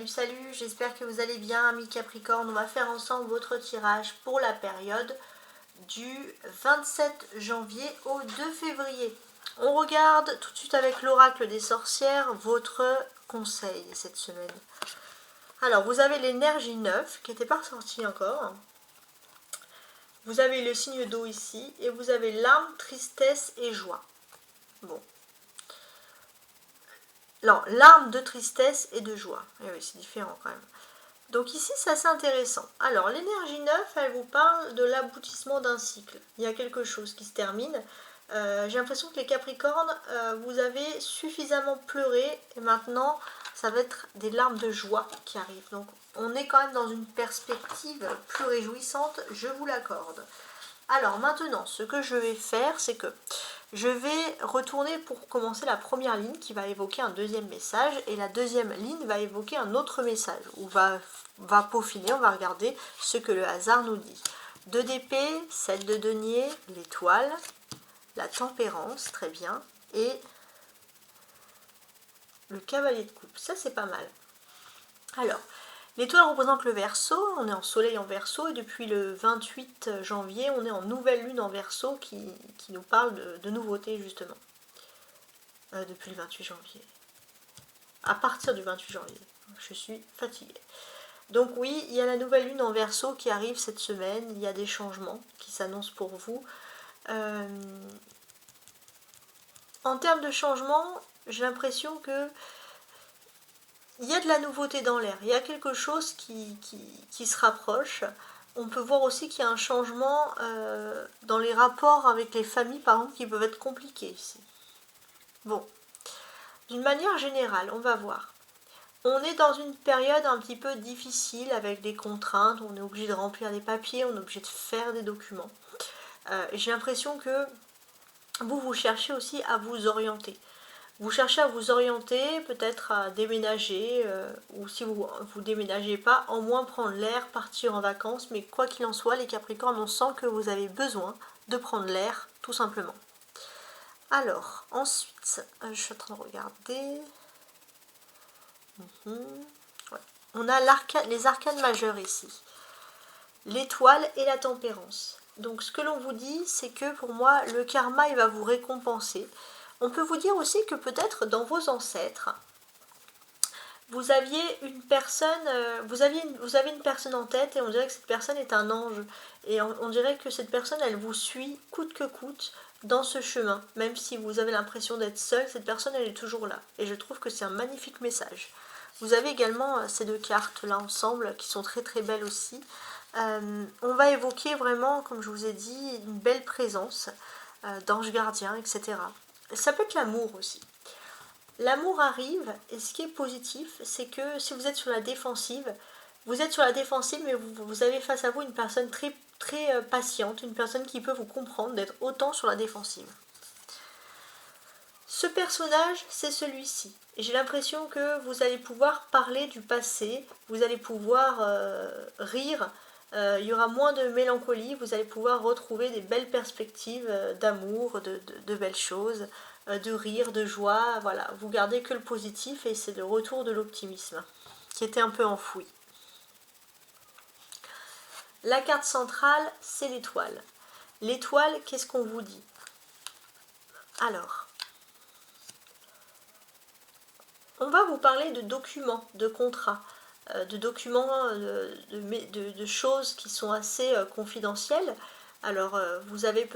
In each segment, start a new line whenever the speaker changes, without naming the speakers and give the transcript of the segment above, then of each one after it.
Salut, j'espère que vous allez bien, amis Capricorne. On va faire ensemble votre tirage pour la période du 27 janvier au 2 février. On regarde tout de suite avec l'oracle des sorcières votre conseil cette semaine. Alors, vous avez l'énergie 9 qui n'était pas ressortie encore. Vous avez le signe d'eau ici et vous avez larmes, tristesse et joie. Bon. Non, larmes de tristesse et de joie. Et oui, c'est différent quand même. Donc ici, c'est assez intéressant. Alors, l'énergie 9, elle vous parle de l'aboutissement d'un cycle. Il y a quelque chose qui se termine. J'ai l'impression que les Capricornes, vous avez suffisamment pleuré et maintenant, ça va être des larmes de joie qui arrivent. Donc, on est quand même dans une perspective plus réjouissante, je vous l'accorde. Alors maintenant, ce que je vais faire, c'est que je vais retourner pour commencer la première ligne qui va évoquer un deuxième message et la deuxième ligne va évoquer un autre message. On va peaufiner, on va regarder ce que le hasard nous dit. 2 d'épée, 7 de denier, l'étoile, la tempérance, très bien, et le cavalier de coupe. Ça, c'est pas mal. Alors, l'étoile représente le Verseau, on est en soleil en Verseau et depuis le 28 janvier, on est en nouvelle lune en Verseau qui nous parle de nouveautés justement. Depuis le 28 janvier. À partir du 28 janvier. Je suis fatiguée. Donc oui, il y a la nouvelle lune en Verseau qui arrive cette semaine, il y a des changements qui s'annoncent pour vous. En termes de changement, j'ai l'impression que il y a de la nouveauté dans l'air, il y a quelque chose qui se rapproche. On peut voir aussi qu'il y a un changement dans les rapports avec les familles, par exemple, qui peuvent être compliqués ici. Bon, d'une manière générale, on va voir. On est dans une période un petit peu difficile avec des contraintes, on est obligé de remplir des papiers, on est obligé de faire des documents. J'ai l'impression que vous cherchez aussi à vous orienter. Vous cherchez à vous orienter, peut-être à déménager, ou si vous ne déménagez pas, au moins prendre l'air, partir en vacances. Mais quoi qu'il en soit, les Capricornes, on sent que vous avez besoin de prendre l'air, tout simplement. Alors, ensuite, je suis en train de regarder. Ouais. On a les arcanes majeures ici. L'étoile et la tempérance. Donc, ce que l'on vous dit, c'est que pour moi, le karma, il va vous récompenser. On peut vous dire aussi que peut-être dans vos ancêtres, vous aviez une personne, vous avez une personne en tête et on dirait que cette personne est un ange. Et on dirait que cette personne, elle vous suit coûte que coûte dans ce chemin. Même si vous avez l'impression d'être seul, cette personne, elle est toujours là. Et je trouve que c'est un magnifique message. Vous avez également ces deux cartes là ensemble qui sont très très belles aussi. On va évoquer vraiment, comme je vous ai dit, une belle présence d'anges gardiens, etc. Ça peut être l'amour aussi. L'amour arrive et ce qui est positif, c'est que si vous êtes sur la défensive, vous êtes sur la défensive mais vous avez face à vous une personne très, très patiente, une personne qui peut vous comprendre d'être autant sur la défensive. Ce personnage, c'est celui-ci. J'ai l'impression que vous allez pouvoir parler du passé, vous allez pouvoir rire, il y aura moins de mélancolie, vous allez pouvoir retrouver des belles perspectives d'amour, de belles choses, de rire, de joie, voilà. Vous gardez que le positif et c'est le retour de l'optimisme qui était un peu enfoui. La carte centrale, c'est l'étoile. L'étoile, qu'est-ce qu'on vous dit? Alors, on va vous parler de documents, de contrats, de documents, de choses qui sont assez confidentielles. Alors, vous avez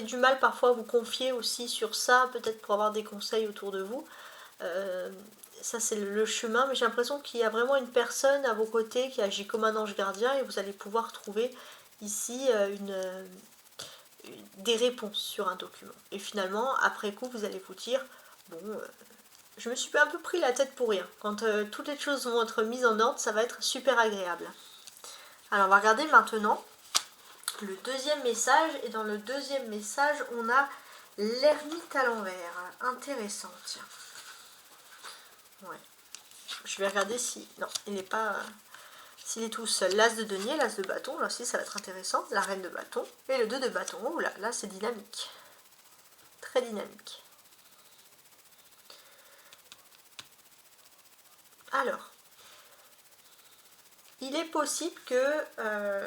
du mal parfois à vous confier aussi sur ça, peut-être pour avoir des conseils autour de vous. Ça, c'est le chemin, mais j'ai l'impression qu'il y a vraiment une personne à vos côtés qui agit comme un ange gardien et vous allez pouvoir trouver ici des réponses sur un document. Et finalement, après coup, vous allez vous dire, bon, je me suis un peu pris la tête pour rien. Quand toutes les choses vont être mises en ordre, ça va être super agréable. Alors, on va regarder maintenant le deuxième message. Et dans le deuxième message, on a l'ermite à l'envers. Intéressant, tiens. Ouais. Je vais regarder si... Non, il n'est pas... S'il est tout seul, l'as de denier, l'as de bâton, là aussi ça va être intéressant, la reine de bâton, et le 2 de bâton, oula, là c'est dynamique, très dynamique. Alors, il est possible que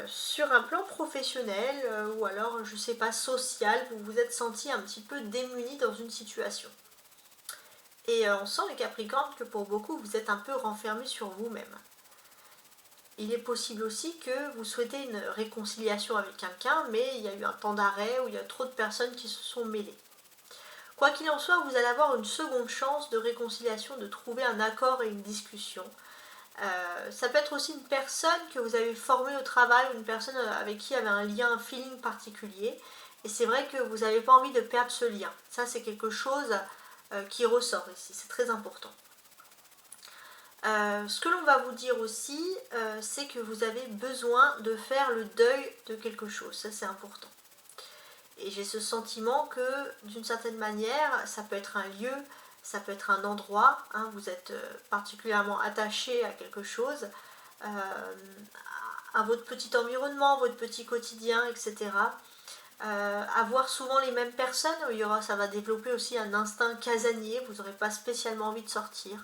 sur un plan professionnel ou alors, je ne sais pas, social, vous vous êtes senti un petit peu démuni dans une situation. Et on sent les Capricornes que pour beaucoup, vous êtes un peu renfermé sur vous-même. Il est possible aussi que vous souhaitez une réconciliation avec quelqu'un, mais il y a eu un temps d'arrêt où il y a trop de personnes qui se sont mêlées. Quoi qu'il en soit, vous allez avoir une seconde chance de réconciliation, de trouver un accord et une discussion. Ça peut être aussi une personne que vous avez formée au travail, une personne avec qui il y avait un lien, un feeling particulier. Et c'est vrai que vous n'avez pas envie de perdre ce lien. Ça, c'est quelque chose qui ressort ici, c'est très important. Ce que l'on va vous dire aussi, c'est que vous avez besoin de faire le deuil de quelque chose. Ça, c'est important. Et j'ai ce sentiment que, d'une certaine manière, ça peut être un lieu, ça peut être un endroit, hein, vous êtes particulièrement attaché à quelque chose, à votre petit environnement, votre petit quotidien, etc. Avoir souvent les mêmes personnes, ça va développer aussi un instinct casanier, vous n'aurez pas spécialement envie de sortir.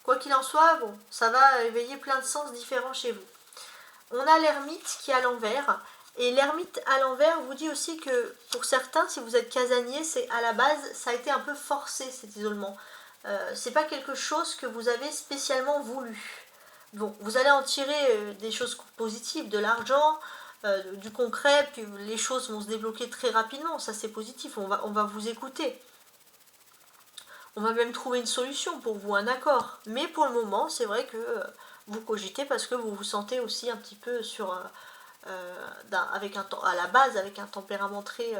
Quoi qu'il en soit, bon, ça va éveiller plein de sens différents chez vous. On a l'ermite qui est à l'envers. Et l'ermite à l'envers vous dit aussi que pour certains, si vous êtes casanier, c'est à la base, ça a été un peu forcé cet isolement. C'est pas quelque chose que vous avez spécialement voulu. Bon, vous allez en tirer des choses positives, de l'argent, du concret, puis les choses vont se débloquer très rapidement. Ça, c'est positif. On va vous écouter. On va même trouver une solution pour vous, un accord. Mais pour le moment, c'est vrai que vous cogitez parce que vous vous sentez aussi un petit peu sur avec à la base avec un tempérament très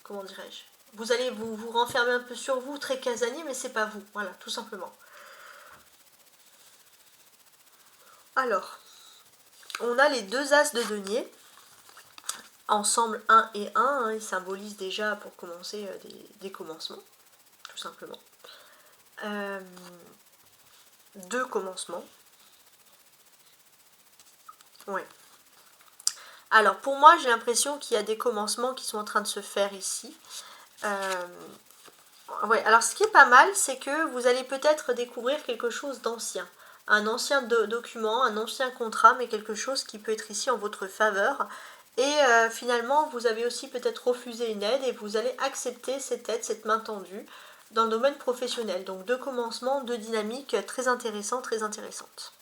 comment dirais-je, vous allez vous renfermer un peu sur vous, très casanier, mais c'est pas vous, voilà, tout simplement. Alors, on a les deux as de denier ensemble, 1 et 1, hein, ils symbolisent déjà pour commencer des commencements, tout simplement. Deux commencements. Ouais. Alors pour moi, j'ai l'impression qu'il y a des commencements qui sont en train de se faire ici. Ouais, alors ce qui est pas mal, c'est que vous allez peut-être découvrir quelque chose d'ancien. Un ancien document, un ancien contrat, mais quelque chose qui peut être ici en votre faveur. Et finalement, vous avez aussi peut-être refusé une aide et vous allez accepter cette aide, cette main tendue dans le domaine professionnel. Donc deux commencements, deux dynamiques très intéressantes, très intéressantes.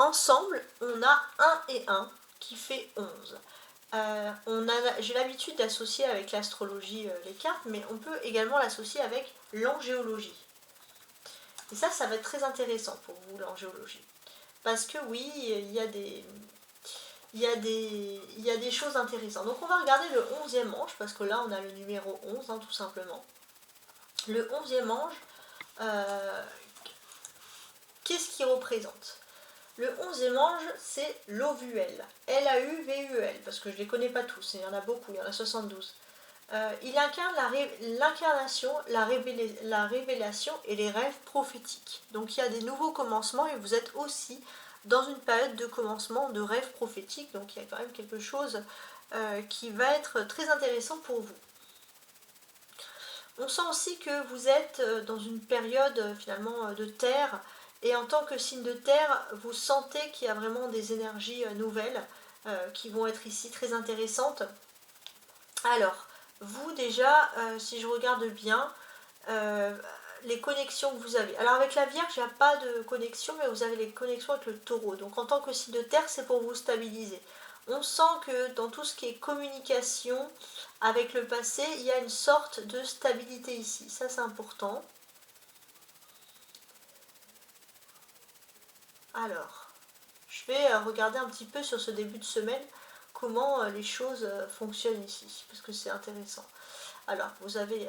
Ensemble, on a 1 et 1 qui fait 11. J'ai l'habitude d'associer avec l'astrologie les cartes, mais on peut également l'associer avec l'angéologie. Et ça va être très intéressant pour vous, l'angéologie. Parce que oui, il y a des choses intéressantes. Donc on va regarder le 11e ange, parce que là on a le numéro 11, hein, tout simplement. Le 11e ange, qu'est-ce qu'il représente ? Le 11e ange, c'est l'Ovuel, L-A-U-V-U-E-L, parce que je ne les connais pas tous, il y en a beaucoup, il y en a 72. Il incarne l'incarnation, la révélation et les rêves prophétiques. Donc il y a des nouveaux commencements et vous êtes aussi dans une période de commencement de rêves prophétiques, donc il y a quand même quelque chose qui va être très intéressant pour vous. On sent aussi que vous êtes dans une période finalement de terre, et en tant que signe de terre, vous sentez qu'il y a vraiment des énergies nouvelles qui vont être ici très intéressantes. Alors, vous déjà, si je regarde bien, les connexions que vous avez. Alors avec la Vierge, il n'y a pas de connexion, mais vous avez les connexions avec le Taureau. Donc en tant que signe de terre, c'est pour vous stabiliser. On sent que dans tout ce qui est communication avec le passé, il y a une sorte de stabilité ici. Ça, c'est important. Alors, je vais regarder un petit peu sur ce début de semaine comment les choses fonctionnent ici, parce que c'est intéressant. Alors, vous avez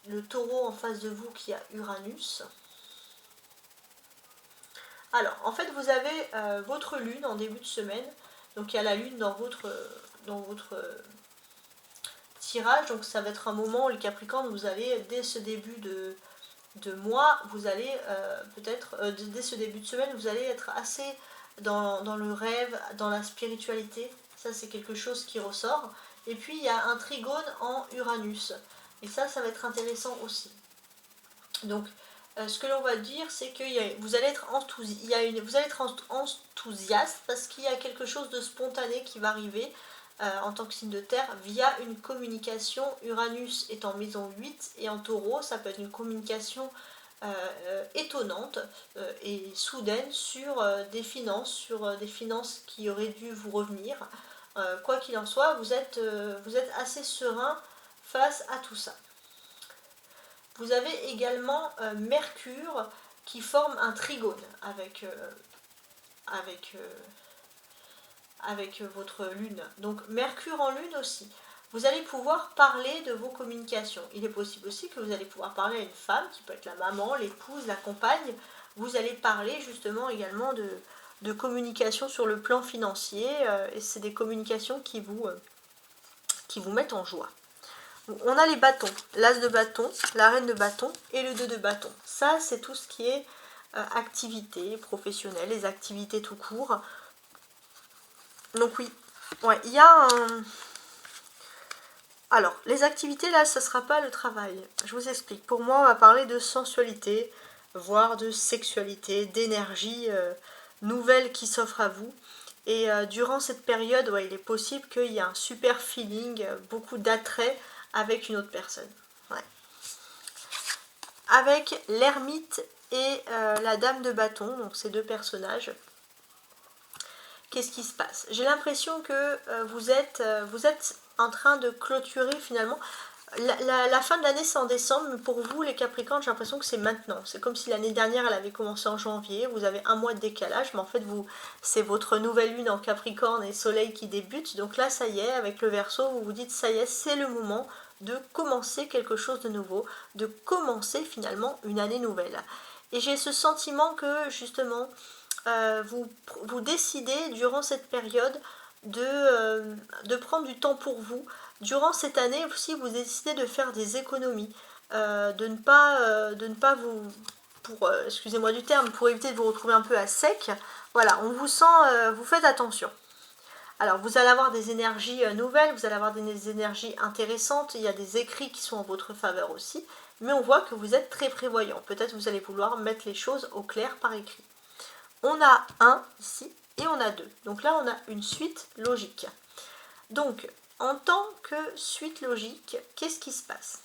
le Taureau en face de vous qui a Uranus. Alors, en fait, vous avez votre lune en début de semaine. Donc, il y a la lune dans votre tirage. Donc, ça va être un moment où les Capricornes, vous allez, dès ce début de mois, vous allez peut-être, dès ce début de semaine, vous allez être assez dans le rêve, dans la spiritualité. Ça, c'est quelque chose qui ressort. Et puis, il y a un trigone en Uranus. Et ça va être intéressant aussi. Donc, ce que l'on va dire, c'est que vous allez être enthousiaste parce qu'il y a quelque chose de spontané qui va arriver en tant que signe de terre via une communication. Uranus est en maison 8 et en taureau, ça peut être une communication étonnante et soudaine sur des finances qui auraient dû vous revenir. Quoi qu'il en soit, vous êtes assez serein face à tout ça. Vous avez également Mercure qui forme un trigone avec votre lune. Donc Mercure en lune aussi. Vous allez pouvoir parler de vos communications. Il est possible aussi que vous allez pouvoir parler à une femme, qui peut être la maman, l'épouse, la compagne. Vous allez parler justement également de communication sur le plan financier. Et c'est des communications qui vous mettent en joie. On a les bâtons, l'as de bâton, la reine de bâton et le 2 de bâton. Ça, c'est tout ce qui est activité professionnelle, les activités tout court. Donc oui, ouais, il y a un... Alors, les activités, là, ça ne sera pas le travail. Je vous explique. Pour moi, on va parler de sensualité, voire de sexualité, d'énergie nouvelle qui s'offre à vous. Et durant cette période, ouais, il est possible qu'il y ait un super feeling, beaucoup d'attrait avec une autre personne. Ouais. Avec l'ermite et la dame de bâton, donc ces deux personnages, qu'est-ce qui se passe? J'ai l'impression que vous êtes en train de clôturer finalement. La fin de l'année c'est en décembre, mais pour vous les Capricornes, j'ai l'impression que c'est maintenant. C'est comme si l'année dernière elle avait commencé en janvier, vous avez un mois de décalage, mais en fait c'est votre nouvelle lune en Capricorne et Soleil qui débute. Donc là ça y est, avec le Verseau, vous vous dites ça y est, c'est le moment de commencer quelque chose de nouveau, de commencer finalement une année nouvelle. Et j'ai ce sentiment que justement vous décidez durant cette période de prendre du temps pour vous. Durant cette année aussi, vous décidez de faire des économies, de ne pas vous, excusez-moi du terme, pour éviter de vous retrouver un peu à sec. Voilà, on vous sent, vous faites attention. Alors, vous allez avoir des énergies nouvelles, vous allez avoir des énergies intéressantes, il y a des écrits qui sont en votre faveur aussi, mais on voit que vous êtes très prévoyant. Peut-être vous allez vouloir mettre les choses au clair par écrit. On a 1 ici et on a 2. Donc là, on a une suite logique. Donc, en tant que suite logique, qu'est-ce qui se passe?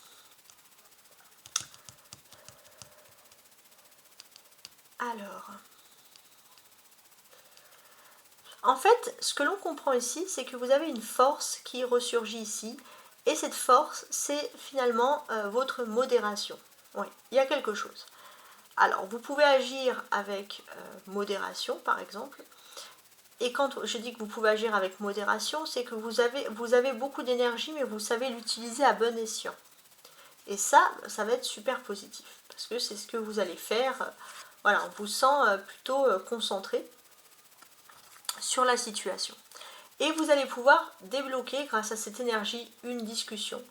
Alors, en fait, ce que l'on comprend ici, c'est que vous avez une force qui ressurgit ici. Et cette force, c'est finalement votre modération. Oui, il y a quelque chose. Alors, vous pouvez agir avec modération, par exemple. Et quand je dis que vous pouvez agir avec modération, c'est que vous avez beaucoup d'énergie, mais vous savez l'utiliser à bon escient. Et ça va être super positif, parce que c'est ce que vous allez faire. Voilà, on vous sent plutôt concentré sur la situation. Et vous allez pouvoir débloquer, grâce à cette énergie, une discussion.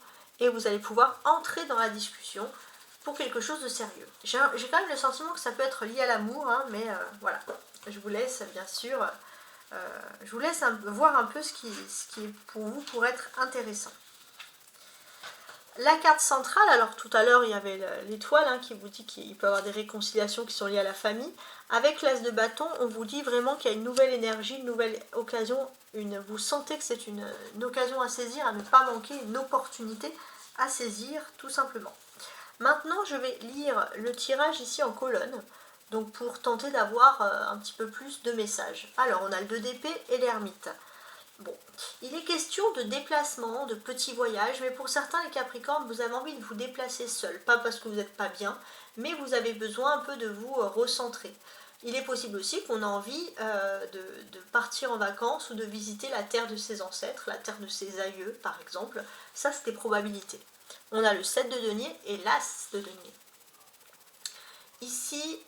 Et vous allez pouvoir entrer dans la discussion pour quelque chose de sérieux. J'ai quand même le sentiment que ça peut être lié à l'amour, hein, mais voilà. Je vous laisse, bien sûr... je vous laisse voir un peu ce qui pour vous pourrait être intéressant. La carte centrale, alors tout à l'heure il y avait l'étoile hein, qui vous dit qu'il peut y avoir des réconciliations qui sont liées à la famille. Avec l'as de bâton, on vous dit vraiment qu'il y a une nouvelle énergie, une nouvelle occasion, vous sentez que c'est une occasion à saisir, à ne pas manquer, une opportunité à saisir tout simplement. Maintenant je vais lire le tirage ici en colonne. Donc pour tenter d'avoir un petit peu plus de messages. Alors on a le 2 d'épée et l'ermite. Bon, il est question de déplacement, de petits voyages, mais pour certains les Capricornes, vous avez envie de vous déplacer seul. Pas parce que vous n'êtes pas bien, mais vous avez besoin un peu de vous recentrer. Il est possible aussi qu'on a envie de partir en vacances ou de visiter la terre de ses ancêtres, la terre de ses aïeux par exemple. Ça c'est des probabilités. On a le 7 de denier et l'as de denier. Ici,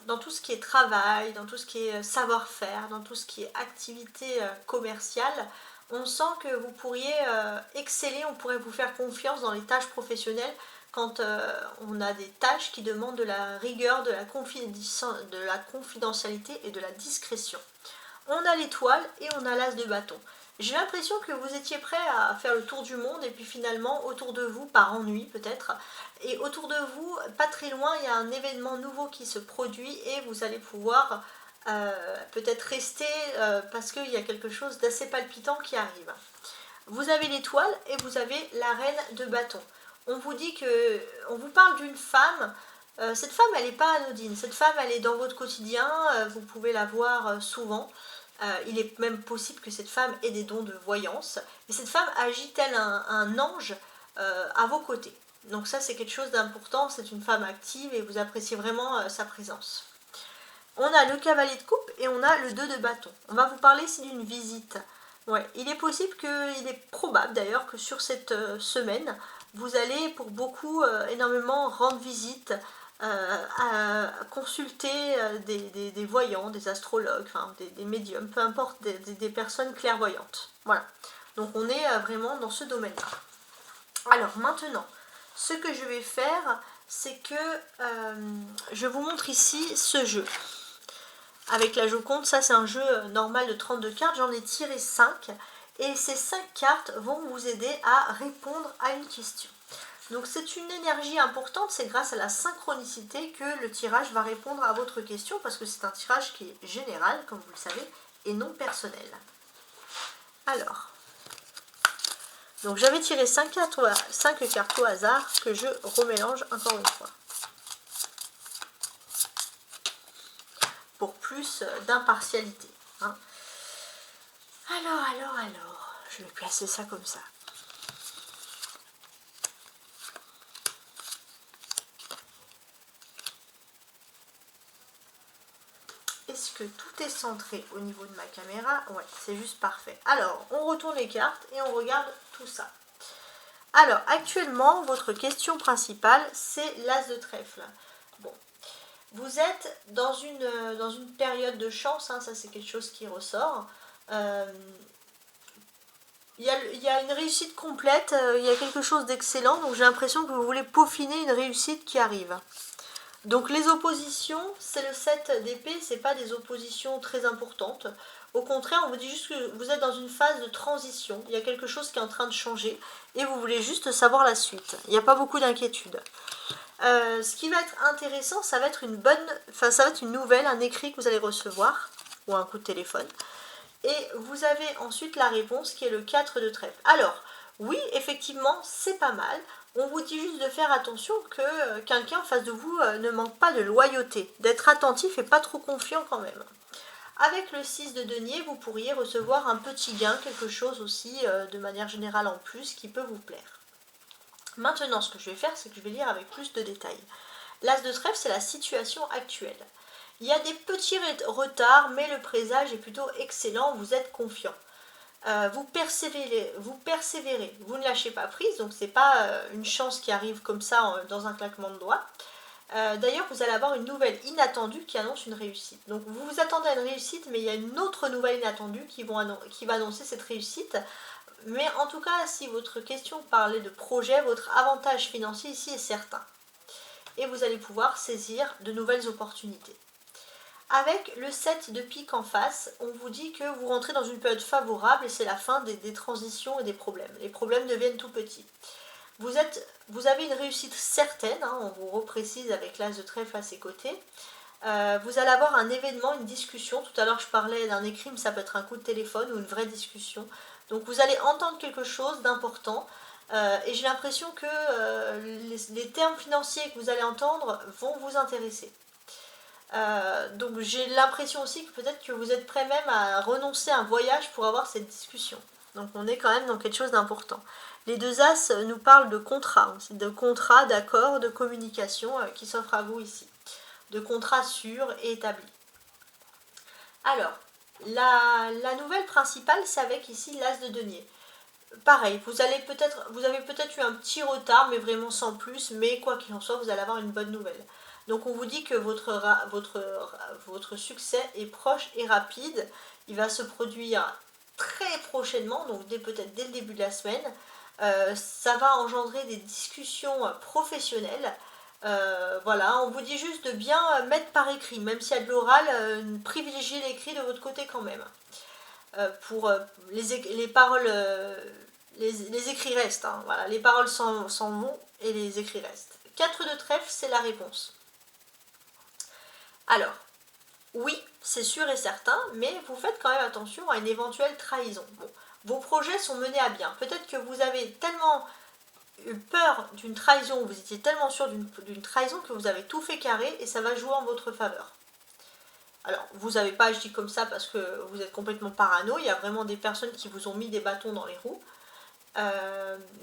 dans tout ce qui est travail, dans tout ce qui est savoir-faire, dans tout ce qui est activité commerciale, on sent que vous pourriez exceller, on pourrait vous faire confiance dans les tâches professionnelles quand on a des tâches qui demandent de la rigueur, de la confidentialité et de la discrétion. On a l'étoile et on a l'as de bâton. J'ai l'impression que vous étiez prêt à faire le tour du monde et puis finalement autour de vous, par ennui peut-être, et autour de vous, pas très loin, il y a un événement nouveau qui se produit et vous allez pouvoir peut-être rester parce qu'il y a quelque chose d'assez palpitant qui arrive. Vous avez l'étoile et vous avez la reine de bâton. On vous dit que, on vous parle d'une femme. Cette femme, elle n'est pas anodine. Cette femme, elle est dans votre quotidien. Vous pouvez la voir souvent. Il est même possible que cette femme ait des dons de voyance. Et cette femme agit tel un ange à vos côtés. Donc ça, c'est quelque chose d'important. C'est une femme active et vous appréciez vraiment sa présence. On a le cavalier de coupe et on a le 2 de bâton. On va vous parler ici d'une visite. Ouais, il est possible il est probable d'ailleurs que sur cette semaine, vous allez pour beaucoup énormément rendre visite, consulter des voyants, des astrologues, enfin, des médiums, peu importe, des personnes clairvoyantes. Voilà, donc on est vraiment dans ce domaine-là. Alors maintenant, ce que je vais faire, c'est que je vous montre ici ce jeu. Avec la Joconde, ça c'est un jeu normal de 32 cartes, j'en ai tiré 5 et ces 5 cartes vont vous aider à répondre à une question. Donc c'est une énergie importante, c'est grâce à la synchronicité que le tirage va répondre à votre question parce que c'est un tirage qui est général, comme vous le savez, et non personnel. Alors, donc j'avais tiré 5 cartes au hasard que je remélange encore une fois. Pour plus d'impartialité. Hein. Alors, je vais placer ça comme ça. Est-ce que tout est centré au niveau de ma caméra? Ouais, c'est juste parfait. Alors, on retourne les cartes et on regarde tout ça. Alors, actuellement, votre question principale, c'est l'as de trèfle. Bon, vous êtes dans une période de chance, hein, ça c'est quelque chose qui ressort. Il y a une réussite complète, il y a quelque chose d'excellent, donc j'ai l'impression que vous voulez peaufiner une réussite qui arrive. Donc les oppositions, c'est le 7 d'épée, c'est pas des oppositions très importantes. Au contraire, on vous dit juste que vous êtes dans une phase de transition, il y a quelque chose qui est en train de changer et vous voulez juste savoir la suite. Il n'y a pas beaucoup d'inquiétude. Ce qui va être intéressant, ça va être une nouvelle, un écrit que vous allez recevoir, ou un coup de téléphone. Et vous avez ensuite la réponse qui est le 4 de trèfle. Alors, oui, effectivement, c'est pas mal. On vous dit juste de faire attention que quelqu'un en face de vous ne manque pas de loyauté, d'être attentif et pas trop confiant quand même. Avec le 6 de denier, vous pourriez recevoir un petit gain, quelque chose aussi de manière générale en plus qui peut vous plaire. Maintenant, ce que je vais faire, c'est que je vais lire avec plus de détails. L'as de trèfle, c'est la situation actuelle. Il y a des petits retards, mais le présage est plutôt excellent, vous êtes confiant. Vous persévérez, vous ne lâchez pas prise, donc c'est pas une chance qui arrive comme ça dans un claquement de doigts. D'ailleurs, vous allez avoir une nouvelle inattendue qui annonce une réussite. Donc vous vous attendez à une réussite, mais il y a une autre nouvelle inattendue qui va annoncer cette réussite. Mais en tout cas, si votre question parlait de projet, votre avantage financier ici est certain. Et vous allez pouvoir saisir de nouvelles opportunités. Avec le 7 de pique en face, on vous dit que vous rentrez dans une période favorable et c'est la fin des transitions et des problèmes. Les problèmes deviennent tout petits. Vous avez une réussite certaine, hein, on vous reprécise avec l'as de trèfle à ses côtés. Vous allez avoir un événement, une discussion. Tout à l'heure, je parlais d'un écrit, mais ça peut être un coup de téléphone ou une vraie discussion. Donc, vous allez entendre quelque chose d'important. Et j'ai l'impression que les termes financiers que vous allez entendre vont vous intéresser. Donc j'ai l'impression aussi que peut-être que vous êtes prêt même à renoncer à un voyage pour avoir cette discussion. Donc on est quand même dans quelque chose d'important. Les deux as nous parlent de contrat, d'accords, de communication qui s'offrent à vous ici. De contrats sûrs et établis. Alors, la nouvelle principale, c'est avec ici l'as de denier. Pareil, vous avez peut-être eu un petit retard, mais vraiment sans plus, mais quoi qu'il en soit, vous allez avoir une bonne nouvelle. Donc on vous dit que votre succès est proche et rapide. Il va se produire très prochainement, donc peut-être dès le début de la semaine. Ça va engendrer des discussions professionnelles. Voilà, on vous dit juste de bien mettre par écrit, même s'il y a de l'oral, privilégiez l'écrit de votre côté quand même. Pour les paroles, les écrits restent, hein, voilà, les paroles s'en vont et les écrits restent. 4 de trèfle, c'est la réponse. Alors, oui, c'est sûr et certain, mais vous faites quand même attention à une éventuelle trahison. Bon, vos projets sont menés à bien. Peut-être que vous avez tellement eu peur d'une trahison, vous étiez tellement sûr d'une trahison que vous avez tout fait carré et ça va jouer en votre faveur. Alors, vous n'avez pas agi comme ça parce que vous êtes complètement parano, il y a vraiment des personnes qui vous ont mis des bâtons dans les roues.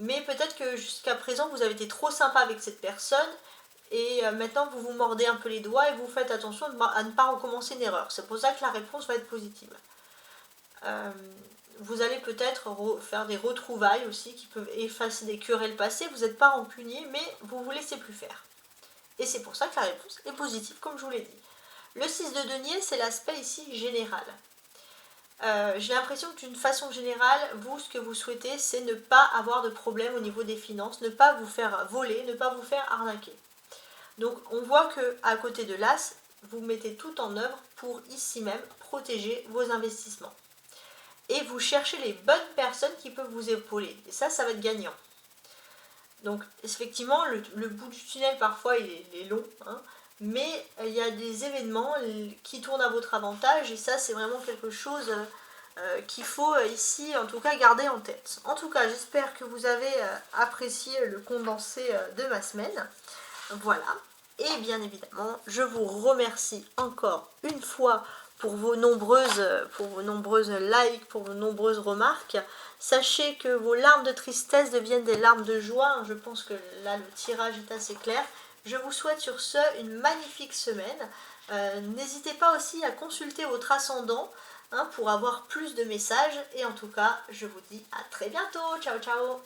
Mais peut-être que jusqu'à présent, vous avez été trop sympa avec cette personne et maintenant vous vous mordez un peu les doigts et vous faites attention à ne pas recommencer une erreur. C'est pour ça que la réponse va être positive. Vous allez peut-être faire des retrouvailles aussi qui peuvent effacer des querelles passées. Vous n'êtes pas rancunier, mais vous ne vous laissez plus faire. Et c'est pour ça que la réponse est positive, comme je vous l'ai dit. Le 6 de denier, c'est l'aspect ici général. J'ai l'impression que d'une façon générale, vous, ce que vous souhaitez, c'est ne pas avoir de problème au niveau des finances, ne pas vous faire voler, ne pas vous faire arnaquer. Donc on voit que à côté de l'As, vous mettez tout en œuvre pour ici même protéger vos investissements. Et vous cherchez les bonnes personnes qui peuvent vous épauler. Et ça va être gagnant. Donc effectivement, le bout du tunnel parfois il est long, hein, mais il y a des événements qui tournent à votre avantage et ça c'est vraiment quelque chose qu'il faut ici en tout cas garder en tête. En tout cas, j'espère que vous avez apprécié le condensé de ma semaine. Voilà. Et bien évidemment, je vous remercie encore une fois pour vos nombreuses likes, pour vos nombreuses remarques. Sachez que vos larmes de tristesse deviennent des larmes de joie. Je pense que là, le tirage est assez clair. Je vous souhaite sur ce une magnifique semaine. N'hésitez pas aussi à consulter votre ascendant pour avoir plus de messages. Et en tout cas, je vous dis à très bientôt. Ciao, ciao!